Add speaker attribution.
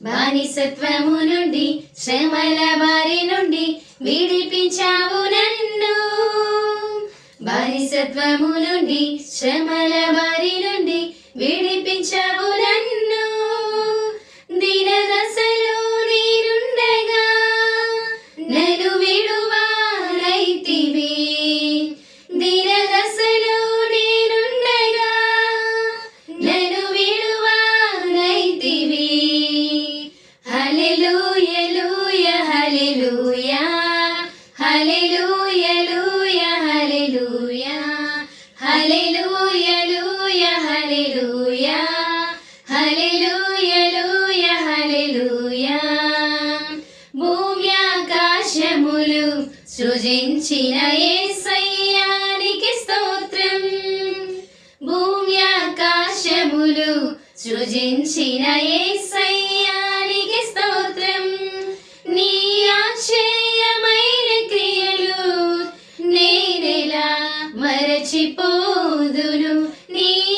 Speaker 1: బానిసత్వము నుండి శ్రమల బారి నుండి విడిపించావు నన్ను. బానిసత్వము నుండి శ్రమల బారి నుండి విడిపించావు నన్ను. దీనదశలో నేనుండగా నన్ను విడువనైతివి. దీనదశలో నేనుండగా నన్ను విడువనైతివి. హల్లెలూయా లూయా హల్లెలూయా హల్లెలూయా లూయా హల్లెలూయా హల్లెలూయా లూయా హల్లెలూయా హల్లెలూయా లూయా హల్లెలూయా. భూమి ఆకాశములు సృజించిన యేసయ్యానికి స్తోత్రం. భూమి ఆకాశములు సృజించిన యేసయ్యానికి స్తోత్రం. నీ ఆశ్చర్యమైన క్రియలు నేనెలా మరచిపోదును. నీ